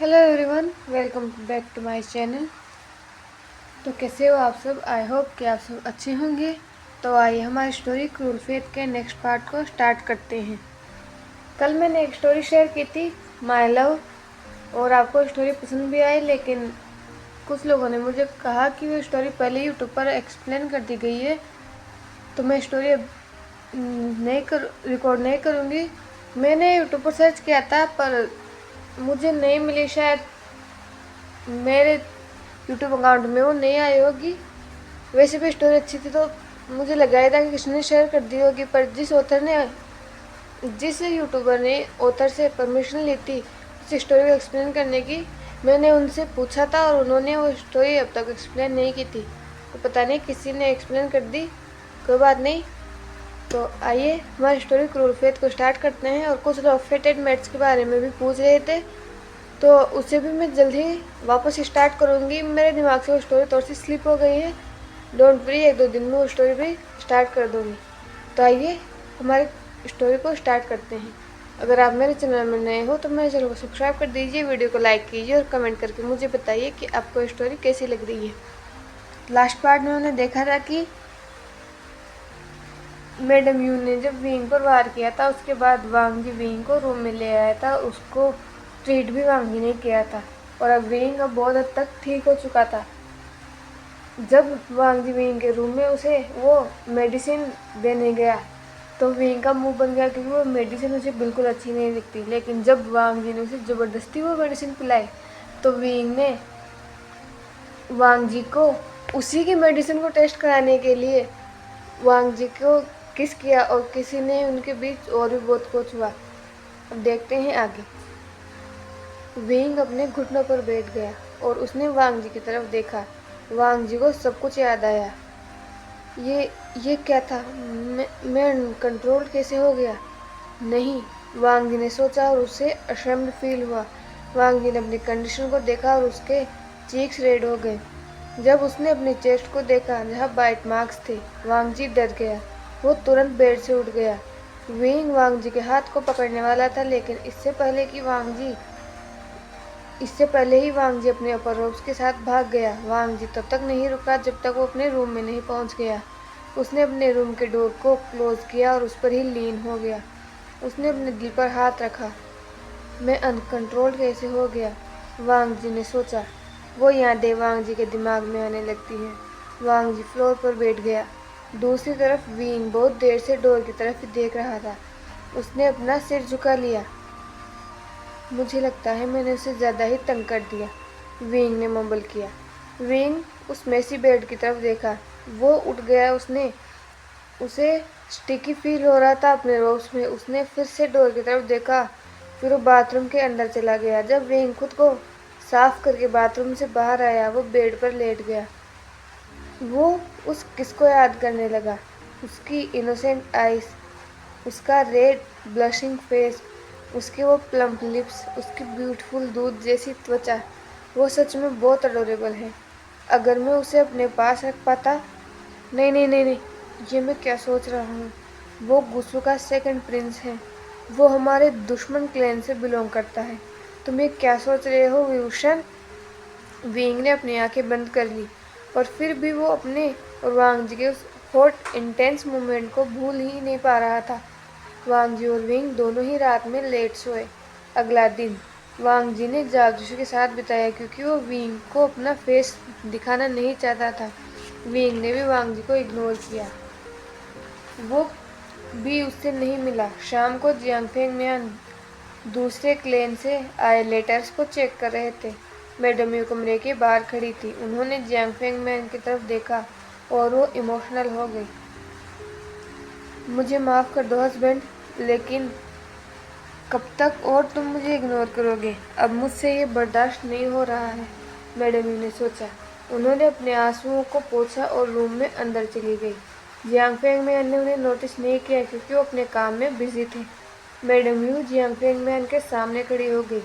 Hello everyone, welcome back to my channel. तो कैसे हो आप सब? आई होप कि आप सब अच्छे होंगे। तो आइए हमारी स्टोरी क्रूर फेथ के नेक्स्ट पार्ट को स्टार्ट करते हैं। कल मैंने एक स्टोरी शेयर की थी, माय लव, और आपको स्टोरी पसंद भी आई, लेकिन कुछ लोगों ने मुझे कहा कि वो स्टोरी पहले यूट्यूब पर एक्सप्लेन कर दी गई है, तो मैं स्टोरी रिकॉर्ड नहीं करूँगी। मैंने यूट्यूब पर सर्च किया था पर मुझे नहीं मिली, शायद मेरे यूट्यूब अकाउंट में वो नहीं आई होगी। वैसे भी स्टोरी अच्छी थी तो मुझे लगा था कि किसी ने शेयर कर दी होगी, पर जिस यूट्यूबर ने ऑथर से परमिशन ली थी उस स्टोरी को एक्सप्लेन करने की, मैंने उनसे पूछा था और उन्होंने वो स्टोरी अब तक एक्सप्लेन नहीं की थी। तो पता नहीं किसी ने एक्सप्लेन कर दी, कोई बात नहीं। तो आइए हमारी स्टोरी क्रूर फेथ को स्टार्ट करते हैं। और कुछ लोग फेटेड मेट्स के बारे में भी पूछ रहे थे, तो उसे भी मैं जल्द ही वापस स्टार्ट करूँगी। मेरे दिमाग से वो स्टोरी थोड़ी सी स्लिप हो गई है, डोंट वरी, 1-2 दिन में वो स्टोरी भी स्टार्ट कर दूँगी। तो आइए हमारी स्टोरी को स्टार्ट करते हैं। अगर आप मेरे चैनल में नए हो तो मेरे चैनल को सब्सक्राइब कर दीजिए, वीडियो को लाइक कीजिए और कमेंट करके मुझे बताइए कि आपको स्टोरी कैसी लग रही है। लास्ट पार्ट में हमने देखा था कि मैडम यू ने जब विंग पर वार किया था, उसके बाद वांग जी विंग को रूम में ले आया था। उसको ट्रीट भी वांग जी ने किया था और अब विंग अब बहुत हद तक ठीक हो चुका था। जब वांग जी विंग के रूम में उसे वो मेडिसिन देने गया तो विंग का मुंह बन गया, क्योंकि वो मेडिसिन उसे बिल्कुल अच्छी नहीं दिखती। लेकिन जब वांग जी ने उसे ज़बरदस्ती वो मेडिसिन पिलाई तो विंग ने वांग जी को उसी की मेडिसिन को टेस्ट कराने के लिए वांग जी को किस किया और किसी ने उनके बीच और भी बहुत कुछ हुआ। अब देखते हैं आगे। विंग अपने घुटनों पर बैठ गया और उसने वांग जी की तरफ देखा। वांग जी को सब कुछ याद आया। ये क्या था? मैं कंट्रोल कैसे हो गया? नहीं, वांग जी ने सोचा और उसे अशेम्ड फील हुआ। वांग जी ने अपनी कंडीशन को देखा और उसके चीक्स रेड हो गए। जब उसने अपनी चेस्ट को देखा जहाँ बाइट मार्क्स थे, वांग जी डर गया। वो तुरंत बेड से उठ गया। विंग वांग जी के हाथ को पकड़ने वाला था, लेकिन इससे पहले ही वांग जी अपने अपर रोब्स के साथ भाग गया। वांग जी तब तक नहीं रुका जब तक वो अपने रूम में नहीं पहुंच गया। उसने अपने रूम के डोर को क्लोज किया और उस पर ही लीन हो गया। उसने अपने दिल पर हाथ रखा। मैं अनकंट्रोल कैसे हो गया? वांग जी ने सोचा। वो यादें वांग जी के दिमाग में आने लगती हैं। वांग जी फ्लोर पर बैठ गया। दूसरी तरफ विंग बहुत देर से डोर की तरफ देख रहा था। उसने अपना सिर झुका लिया। मुझे लगता है मैंने उसे ज़्यादा ही तंग कर दिया, विंग ने मम्बल किया। विंग उस मेसी बेड की तरफ देखा। वो उठ गया। उसे स्टिकी फील हो रहा था अपने रोब्स में। उसने फिर से डोर की तरफ देखा, फिर वो बाथरूम के अंदर चला गया। जब विंग खुद को साफ करके बाथरूम से बाहर आया, वो बेड पर लेट गया। वो उस किस को याद करने लगा, उसकी इनोसेंट आइज, उसका रेड ब्लशिंग फेस, उसके वो प्लम्प लिप्स, उसकी ब्यूटीफुल दूध जैसी त्वचा। वो सच में बहुत अडोरेबल है। अगर मैं उसे अपने पास रख पाता। नहीं नहीं नहीं नहीं, ये मैं क्या सोच रहा हूँ? वो गुस्सू का सेकंड प्रिंस है। वो हमारे दुश्मन क्लैन से बिलोंग करता है। तुम ये क्या सोच रहे हो विभूषण? विंग ने अपनी आंखें बंद कर ली, और फिर भी वो अपने और वांग जी के उस हॉट इंटेंस मोमेंट को भूल ही नहीं पा रहा था। वांग जी और विंग दोनों ही रात में लेट सोए। अगला दिन वांग जी ने जागजू के साथ बिताया, क्योंकि वो विंग को अपना फेस दिखाना नहीं चाहता था। विंग ने भी वांग जी को इग्नोर किया। वो भी उससे नहीं मिला। शाम को जियांगफेंग म्यान दूसरे क्लेन से आए लेटर्स को चेक कर रहे थे। मैडम यू कमरे के बाहर खड़ी थी। उन्होंने जियांगफेंग मैन की तरफ देखा और वो इमोशनल हो गई। मुझे माफ़ कर दो हस्बैंड, लेकिन कब तक और तुम मुझे इग्नोर करोगे? अब मुझसे ये बर्दाश्त नहीं हो रहा है, मैडम यू ने सोचा। उन्होंने अपने आंसुओं को पोंछा और रूम में अंदर चली गई। जियांगफेंग मैन ने उन्हें नोटिस नहीं किया, क्योंकि वो अपने काम में बिजी थे। मैडम यू जियांगफेंग मैन के सामने खड़ी हो गई,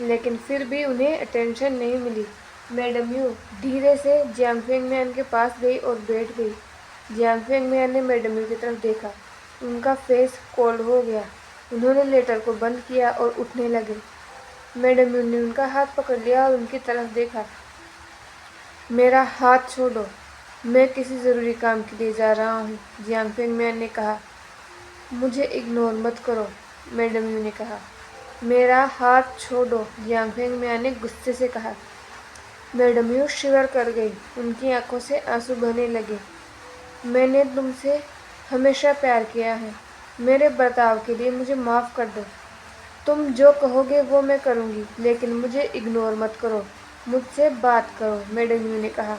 लेकिन फिर भी उन्हें अटेंशन नहीं मिली। मैडम यू धीरे से जियांगफेंग मैन के पास गई और बैठ गई। जियांगफेंग मैन ने मैडम यू की तरफ देखा। उनका फेस कोल्ड हो गया। उन्होंने लेटर को बंद किया और उठने लगे। मैडम यू ने उनका हाथ पकड़ लिया और उनकी तरफ देखा। मेरा हाथ छोड़ो, मैं किसी ज़रूरी काम के लिए जा रहा हूँ, जियांग फेंगमियान ने कहा। मुझे इग्नोर मत करो, मैडम यू ने कहा। मेरा हाथ छोड़ो, जियांग फेंगमियान ने गुस्से से कहा। मैडम यू शिवर कर गई, उनकी आंखों से आंसू बहने लगे। मैंने तुमसे हमेशा प्यार किया है, मेरे बर्ताव के लिए मुझे माफ़ कर दो। तुम जो कहोगे वो मैं करूँगी, लेकिन मुझे इग्नोर मत करो, मुझसे बात करो, मैडम यू ने कहा।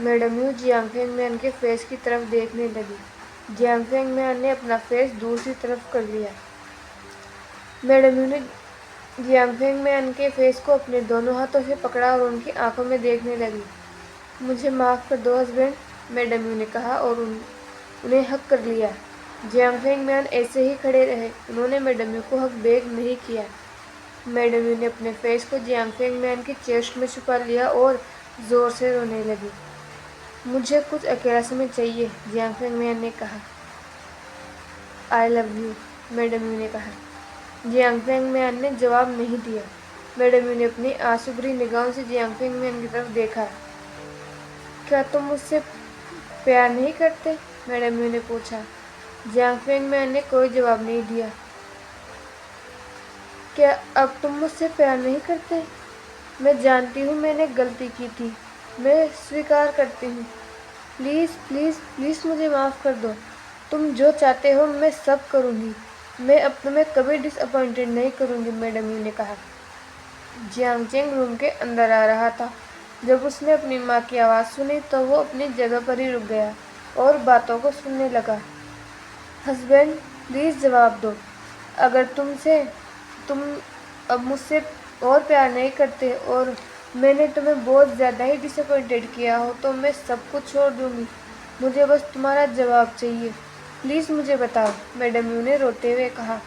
मैडम यू जियांग फेंगमियान के फेस की तरफ देखने लगी। जियांग फेंगमियान ने अपना फेस दूसरी तरफ कर लिया। मैडम यू ने जियांग फेंगमियान के फेस को अपने दोनों हाथों से पकड़ा और उनकी आंखों में देखने लगी। मुझे माफ़ कर दो हस्बैंड, मैडम यू ने कहा और उन्हें हक कर लिया। जियांग फेंगमियान ऐसे ही खड़े रहे, उन्होंने मैडम यू को हक बैक नहीं किया। मैडम यू ने अपने फेस को जियांग फेंगमियान की चेस्ट में छुपा लिया और ज़ोर से रोने लगी। मुझे कुछ अकेला समय चाहिए, जियांग फेंगमियान ने कहा। I love you, madam Yu ने कहा। जियांग फेंगमियान ने जवाब नहीं दिया। मैडम यू ने अपनी आंसू भरी निगाहों से जियांग फेंगमियान की तरफ देखा। क्या तुम मुझसे प्यार नहीं करते, मैडम यू ने पूछा। जियांग फेंगमियान ने कोई जवाब नहीं दिया। क्या अब तुम मुझसे प्यार नहीं करते? मैं जानती हूँ मैंने गलती की थी, मैं स्वीकार करती हूँ। प्लीज़ प्लीज़ प्लीज़ मुझे माफ़ कर दो। तुम जो चाहते हो मैं सब करूँगी, मैं अब तुम्हें कभी डिसअपॉइंटेड नहीं करूँगी, मैडम यू ने कहा। जियांग चेंग रूम के अंदर आ रहा था। जब उसने अपनी माँ की आवाज़ सुनी तो वो अपनी जगह पर ही रुक गया और बातों को सुनने लगा। हस्बैंड, प्लीज़ जवाब दो। अगर तुम अब मुझसे और प्यार नहीं करते और मैंने तुम्हें बहुत ज़्यादा ही डिसअपॉइंटेड किया हो तो मैं सब कुछ छोड़ दूँगी। मुझे बस तुम्हारा जवाब चाहिए, प्लीज़ मुझे बताओ, मैडम यू ने रोते हुए कहा।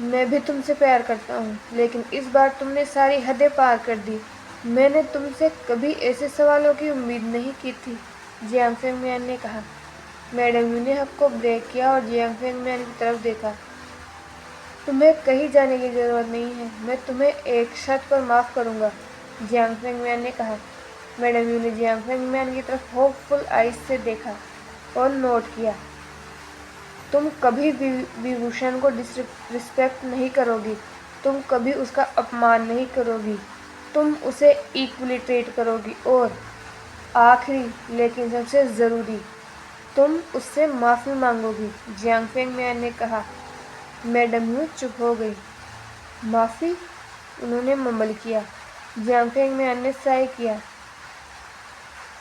मैं भी तुमसे प्यार करता हूँ, लेकिन इस बार तुमने सारी हदें पार कर दी। मैंने तुमसे कभी ऐसे सवालों की उम्मीद नहीं की थी, जियांग फेंगमियान ने कहा। मैडम यू ने हक को ब्रेक किया और जियांग फेंगमियान की तरफ देखा। तुम्हें कहीं जाने की ज़रूरत नहीं है, मैं तुम्हें एक शर्त पर माफ़ करूँगा, जियांग फेंगमियान ने कहा। मैडम यू ने जियांग फेंगमियान की तरफ होपफुल आइज से देखा और नोट किया। तुम कभी भी विभूषण को डिसरिस्पेक्ट नहीं करोगी, तुम कभी उसका अपमान नहीं करोगी, तुम उसे इक्वली ट्रीट करोगी और आखिरी लेकिन सबसे ज़रूरी, तुम उससे माफ़ी मांगोगी, जियांग फेंगमियान ने कहा। मैडम यू चुप हो गई। माफ़ी? उन्होंने मम्बल किया। जियांग फेंगमियान ने साय किया।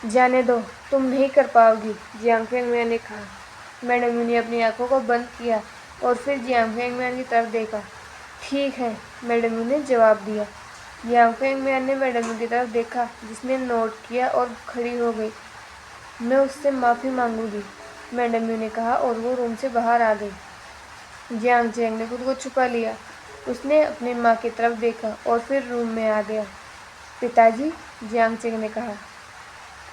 जाने दो, तुम नहीं कर पाओगी, जियांग फेंगमियान ने कहा। मैडम यू ने अपनी आंखों को बंद किया और फिर जियांग फेंगमियान की तरफ देखा। ठीक है, मैडम यू ने जवाब दिया। जियांग फेंगमियान ने मैडम यू की तरफ देखा, जिसने नोट किया और खड़ी हो गई। मैं उससे माफ़ी मांगूंगी, मैडम यू ने कहा और वो रूम से बाहर आ गई। जियांग चेंग ने खुद को छुपा लिया। उसने अपनी माँ की तरफ देखा और फिर रूम में आ गया। पिताजी, जियांग चेंग ने कहा।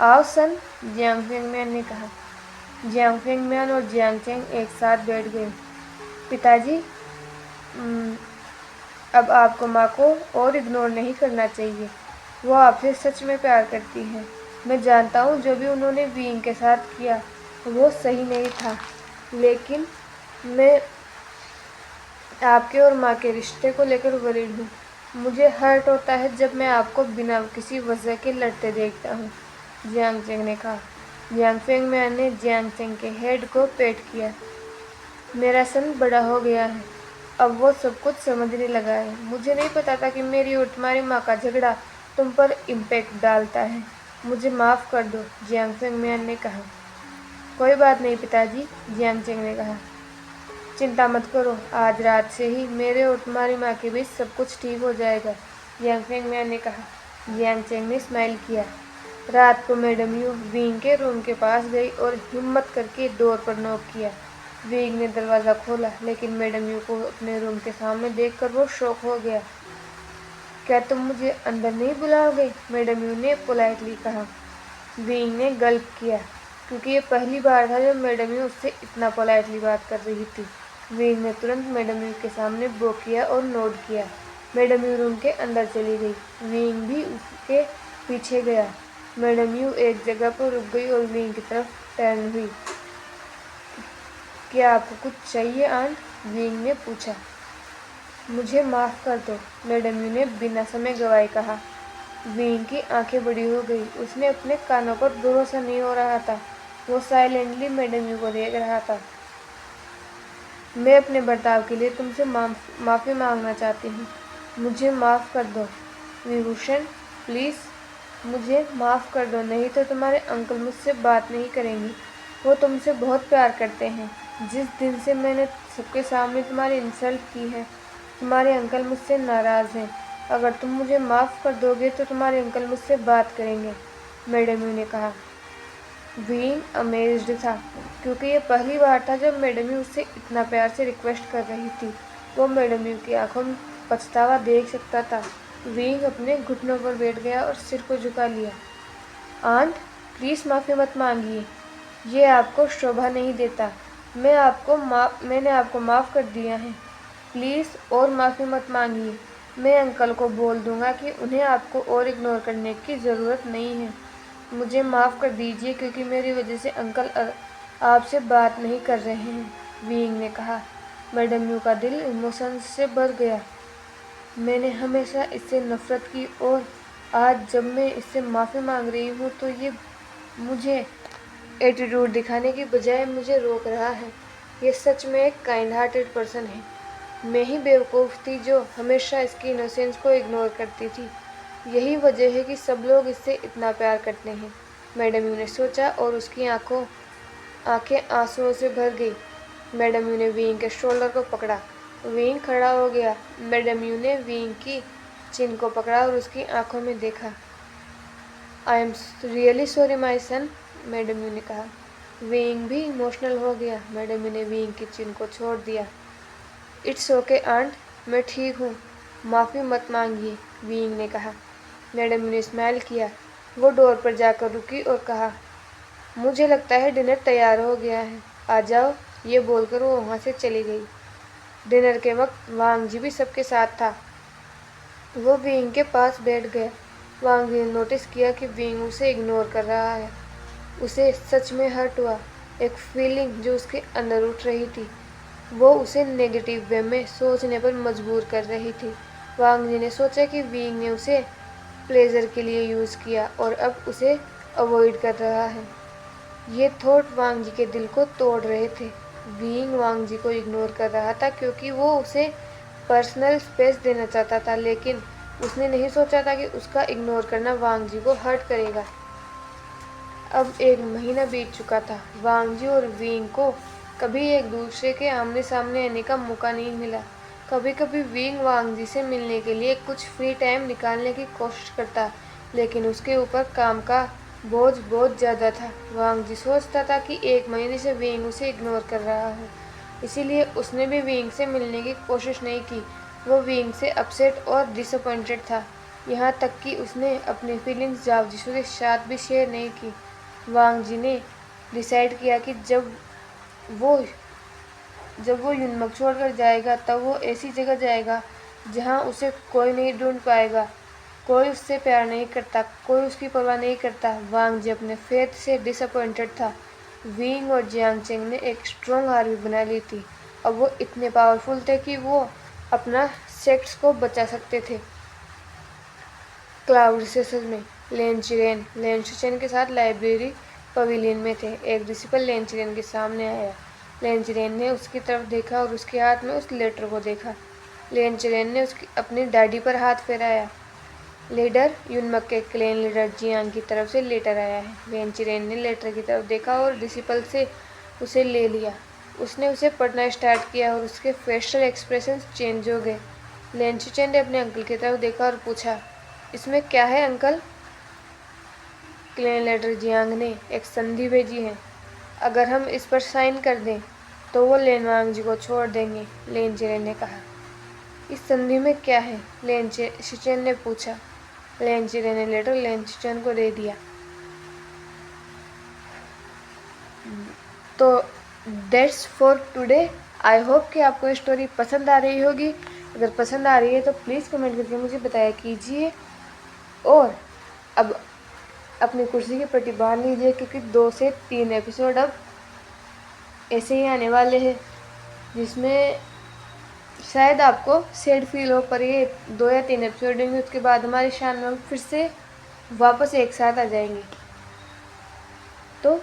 आओ सन, जियांग फेंगमियान ने कहा। जियांग फेंगमियान और जियांग चेंग एक साथ बैठ गए। पिताजी, अब आपको माँ को और इग्नोर नहीं करना चाहिए, वो आपसे सच में प्यार करती हैं। मैं जानता हूँ जो भी उन्होंने वीइंग के साथ किया वो सही नहीं था, लेकिन मैं आपके और माँ के रिश्ते को लेकर वरीड हूँ। मुझे हर्ट होता है जब मैं आपको बिना किसी वजह के लड़ते देखता हूँ, जियांग चेंग ने कहा। जियांग फेंगमियान ने जियांग चेंग के हेड को पेट किया। मेरा सन बड़ा हो गया है, अब वो सब कुछ समझने लगा है। मुझे नहीं पता था कि मेरी और तुम्हारी माँ का झगड़ा तुम पर इम्पैक्ट डालता है। मुझे माफ़ कर दो, जियांग फेंगमियान ने कहा। कोई बात नहीं पिताजी, जियांग चेंग ने कहा। चिंता मत करो, आज रात से ही मेरे और तुम्हारी माँ के बीच सब कुछ ठीक हो जाएगा, जियांग फेंगमियान ने कहा। जियांग चेंग ने स्माइल किया। रात को मैडम यू वीइंग के रूम के पास गई और हिम्मत करके डोर पर नॉक किया। वीइंग ने दरवाज़ा खोला, लेकिन मैडम यू को अपने रूम के सामने देखकर वो शॉक हो गया। क्या तुम मुझे अंदर नहीं बुलाओगे, मैडम यू ने पोलाइटली कहा। वीइंग ने गल्प किया, क्योंकि ये पहली बार था जब मैडम यू उससे इतना पोलाइटली बात कर रही थी। वीइंग ने तुरंत मैडम यू के सामने बो किया और नोड किया। मैडम यू रूम के अंदर चली गई। विंग भी उसके पीछे गया। मैडम यू एक जगह पर रुक गई और विंग की तरफ टर्न हुई। क्या आपको कुछ चाहिए आंट? विंग ने पूछा। मुझे माफ़ कर दो, मैडम यू ने बिना समय गवाए कहा। विंग की आंखें बड़ी हो गई। उसने अपने कानों पर भरोसा नहीं हो रहा था। वो साइलेंटली मैडम यू को देख रहा था। मैं अपने बर्ताव के लिए तुमसे माफ़ी मांगना चाहती हूँ। मुझे माफ़ कर दो विभूषण, प्लीज़ मुझे माफ़ कर दो, नहीं तो तुम्हारे अंकल मुझसे बात नहीं करेंगे। वो तुमसे बहुत प्यार करते हैं। जिस दिन से मैंने सबके सामने तुम्हारी इंसल्ट की है, तुम्हारे अंकल मुझसे नाराज़ हैं। अगर तुम मुझे माफ़ कर दोगे तो तुम्हारे अंकल मुझसे बात करेंगे, मैडम यू ने कहा। विंग अमेज्ड था, क्योंकि ये पहली बार था जब मैडम यू उससे इतना प्यार से रिक्वेस्ट कर रही थी। वो मैडम यू की आंखों में पछतावा देख सकता था। विंग अपने घुटनों पर बैठ गया और सिर को झुका लिया। आंट, प्लीज़ माफ़ी मत मांगिए, ये आपको शोभा नहीं देता। मैंने आपको माफ़ कर दिया है। प्लीज़ और माफ़ी मत मांगिए। मैं अंकल को बोल दूंगा कि उन्हें आपको और इग्नोर करने की ज़रूरत नहीं है। मुझे माफ़ कर दीजिए, क्योंकि मेरी वजह से अंकल आपसे बात नहीं कर रहे हैं, विंग ने कहा। मैडम यू का दिल इमोशन से भर गया। मैंने हमेशा इससे नफ़रत की और आज जब मैं इससे माफ़ी मांग रही हूँ तो ये मुझे एटीट्यूड दिखाने की बजाय मुझे रोक रहा है। ये सच में एक काइंड हार्टेड पर्सन है। मैं ही बेवकूफ़ थी जो हमेशा इसकी इनोसेंस को इग्नोर करती थी। यही वजह है कि सब लोग इससे इतना प्यार करते हैं, मैडम यू ने सोचा और उसकी आंखें आंसुओं से भर गई। मैडम यू ने विंग के शोल्डर को पकड़ा। विंग खड़ा हो गया। मैडम यू ने विंग की चिन को पकड़ा और उसकी आंखों में देखा। I am really sorry my son, madam Yu ने कहा। विंग भी इमोशनल हो गया। मैडम यू ने विंग की चिन को छोड़ दिया। इट्स ओके आंट, मैं ठीक हूँ, माफ़ी मत मांगिए, विंग ने कहा। मैडम ने स्माइल किया। वो डोर पर जाकर रुकी और कहा, मुझे लगता है डिनर तैयार हो गया है, आ जाओ। ये बोलकर वो वहाँ से चली गई। डिनर के वक्त वांग जी भी सबके साथ था। वो विंग के पास बैठ गया। वांग जी ने नोटिस किया कि विंग उसे इग्नोर कर रहा है। उसे सच में हर्ट हुआ। एक फीलिंग जो उसके अंदर उठ रही थी, वो उसे नेगेटिव वे में सोचने पर मजबूर कर रही थी। वांग जी ने सोचा कि विंग ने उसे प्लेजर के लिए यूज़ किया और अब उसे अवॉइड कर रहा है। ये थॉट वांग जी के दिल को तोड़ रहे थे। विंग वांग जी को इग्नोर कर रहा था क्योंकि वो उसे पर्सनल स्पेस देना चाहता था, लेकिन उसने नहीं सोचा था कि उसका इग्नोर करना वांग जी को हर्ट करेगा। अब 1 महीना बीत चुका था। वांग जी और विंग को कभी एक दूसरे के आमने सामने आने का मौका नहीं मिला। कभी कभी विंग वांग जी से मिलने के लिए कुछ फ्री टाइम निकालने की कोशिश करता, लेकिन उसके ऊपर काम का बोझ बहुत ज़्यादा था। वांग जी सोचता था कि 1 महीने से विंग उसे इग्नोर कर रहा है, इसीलिए उसने भी विंग से मिलने की कोशिश नहीं की। वो विंग से अपसेट और डिसअपॉइंटेड था, यहाँ तक कि उसने अपनी फीलिंग्स जावजिशु के साथ भी शेयर नहीं की। वांग जी ने डिसाइड किया कि वो युनमक छोड़कर जाएगा तब वो ऐसी जगह जाएगा जहाँ उसे कोई नहीं ढूंढ पाएगा। कोई उससे प्यार नहीं करता, कोई उसकी परवाह नहीं करता। वांग जी अपने फेथ से डिसअपॉइंटेड था। विंग और जियांग चेंग ने एक स्ट्रॉन्ग आर्मी बना ली थी। अब वो इतने पावरफुल थे कि वो अपना सेक्ट्स को बचा सकते थे। क्लाउड रिसेसेस में लेन शिचेन के साथ लाइब्रेरी पवेलियन में थे। एक डिसिपल लेन चिरेन के सामने आया। लेन चिरेन ने उसकी तरफ देखा और उसके हाथ में उस लेटर को देखा। लेन चिरेन ने अपनी डैडी पर हाथ फेराया। लीडर युनमक के क्लेन लीडर जियांग की तरफ से लेटर आया है। लेन चिरेन ने लेटर की तरफ देखा और डिसिपल से उसे ले लिया। उसने उसे पढ़ना स्टार्ट किया और उसके फेशियल एक्सप्रेशंस चेंज हो गए। लेन शिचेन ने अपने अंकल की तरफ देखा और पूछा, इसमें क्या है अंकल? क्लेन लेटर जियांग ने एक संधि भेजी है। अगर हम इस पर साइन कर दें तो वो लेन वांग जी को छोड़ देंगे, लेन चिरेन ने कहा। इस संधि में क्या है? लेन शिचेन ने पूछा। लेन चिरेन ने लेटर लेन शिचेन को दे दिया। तो that's for today. I hope कि आपको स्टोरी पसंद आ रही होगी। अगर पसंद आ रही है तो प्लीज़ कमेंट करके मुझे बताया कीजिए। और अब अपनी कुर्सी की पट्टी बांध लीजिए, क्योंकि 2 से 3 एपिसोड अब ऐसे ही आने वाले हैं, जिसमें शायद आपको सैड फील हो, पर ये 2 या 3 एपिसोड होंगे, उसके बाद हमारे शान में फिर से वापस एक साथ आ जाएंगे। तो